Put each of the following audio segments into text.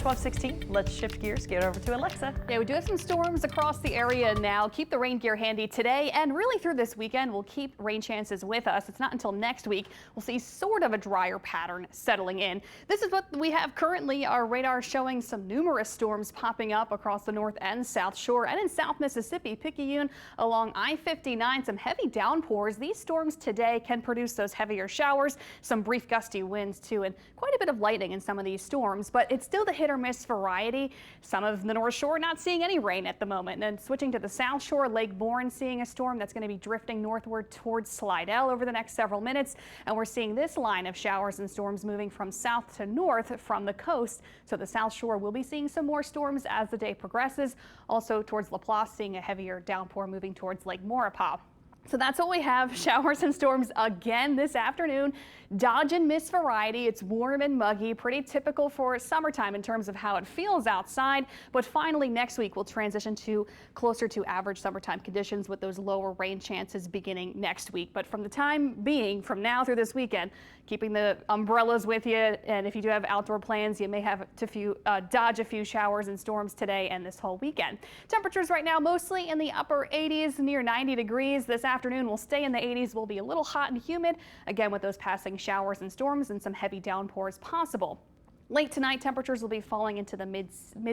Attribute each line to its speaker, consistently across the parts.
Speaker 1: 12:16. Let's shift gears, get over to Alexa.
Speaker 2: Yeah, we do have some storms across the area now. Keep the rain gear handy today and really through this weekend. We'll keep rain chances with us. It's not until next week we'll see sort of a drier pattern settling in. This is what we have currently. Our radar showing some numerous storms popping up across the north and south shore and in South Mississippi, Picayune along I-59. Some heavy downpours. These storms today can produce those heavier showers, some brief gusty winds too, and quite a bit of lightning in some of these storms, but it's still the hit or miss variety. Some of the North Shore not seeing any rain at the moment. And then switching to the South Shore, Lake Borgne seeing a storm that's going to be drifting northward towards Slidell over the next several minutes. And we're seeing this line of showers and storms moving from south to north from the coast. So the South Shore will be seeing some more storms as the day progresses. Also towards Laplace, seeing a heavier downpour moving towards Lake Maurepas. So that's what we have. Showers and storms again this afternoon. Dodge and miss variety. It's warm and muggy, pretty typical for summertime in terms of how it feels outside. But finally next week we'll transition to closer to average summertime conditions with those lower rain chances beginning next week. But from the time being, from now through this weekend, keeping the umbrellas with you. And if you do have outdoor plans, you may have to dodge a few showers and storms today and this whole weekend. Temperatures right now mostly in the upper 80s, near 90 degrees. This afternoon will stay in the 80s. Will be a little hot and humid, again with those passing showers and storms and some heavy downpours possible. Late tonight, temperatures will be falling into the mid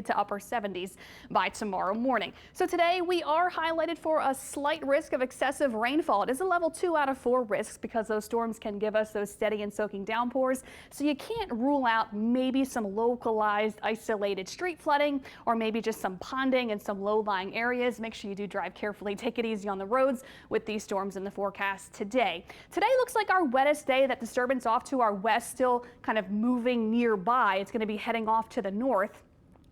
Speaker 2: to upper 70s by tomorrow morning. So today we are highlighted for a slight risk of excessive rainfall. It is a level 2 out of 4 risks because those storms can give us those steady and soaking downpours. So you can't rule out maybe some localized isolated street flooding or maybe just some ponding in some low-lying areas. Make sure you do drive carefully. Take it easy on the roads with these storms in the forecast today. Today looks like our wettest day. That disturbance off to our west still kind of moving nearby. It's going to be heading off to the north.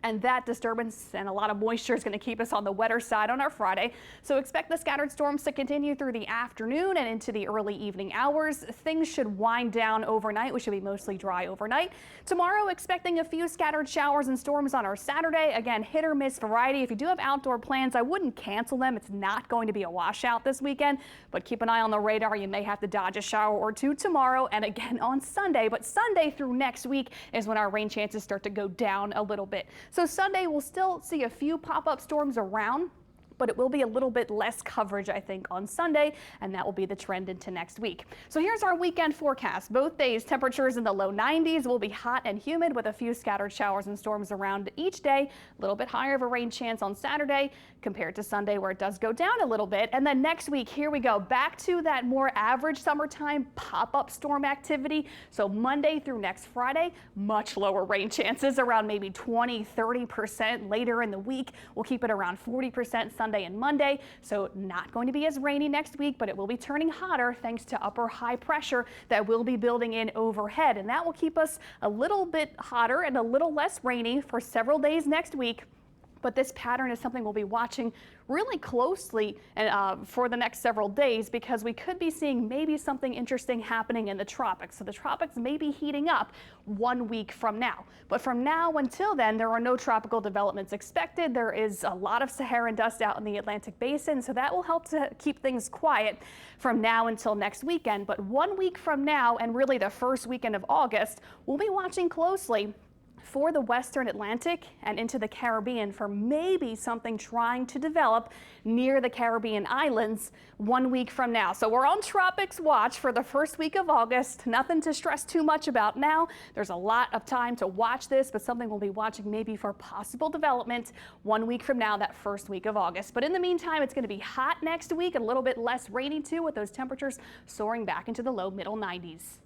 Speaker 2: And that disturbance and a lot of moisture is going to keep us on the wetter side on our Friday. So expect the scattered storms to continue through the afternoon and into the early evening hours. Things should wind down overnight. We should be mostly dry overnight. Tomorrow, expecting a few scattered showers and storms on our Saturday. Again, hit or miss variety. If you do have outdoor plans, I wouldn't cancel them. It's not going to be a washout this weekend, but keep an eye on the radar. You may have to dodge a shower or two tomorrow and again on Sunday. But Sunday through next week is when our rain chances start to go down a little bit. So Sunday we'll still see a few pop-up storms around, but it will be a little bit less coverage, I think, on Sunday, and that will be the trend into next week. So here's our weekend forecast. Both days, temperatures in the low 90s. Will be hot and humid with a few scattered showers and storms around each day. A little bit higher of a rain chance on Saturday compared to Sunday, where it does go down a little bit. And then next week, here we go, back to that more average summertime pop-up storm activity. So Monday through next Friday, much lower rain chances, around maybe 20–30%. Later in the week, we'll keep it around 40% Sunday and Monday. So not going to be as rainy next week, but it will be turning hotter thanks to upper high pressure that will be building in overhead. And that will keep us a little bit hotter and a little less rainy for several days next week. But this pattern is something we'll be watching really closely for the next several days, because we could be seeing maybe something interesting happening in the tropics. So the tropics may be heating up 1 week from now. But from now until then, there are no tropical developments expected. There is a lot of Saharan dust out in the Atlantic basin, so that will help to keep things quiet from now until next weekend. But 1 week from now, and really the first weekend of August, we'll be watching closely for the Western Atlantic and into the Caribbean for maybe something trying to develop near the Caribbean islands 1 week from now. So we're on tropics watch for the first week of August. Nothing to stress too much about now. There's a lot of time to watch this, but something we'll be watching maybe for possible development 1 week from now, that first week of August. But in the meantime, it's going to be hot next week, a little bit less rainy too, with those temperatures soaring back into the low middle 90s.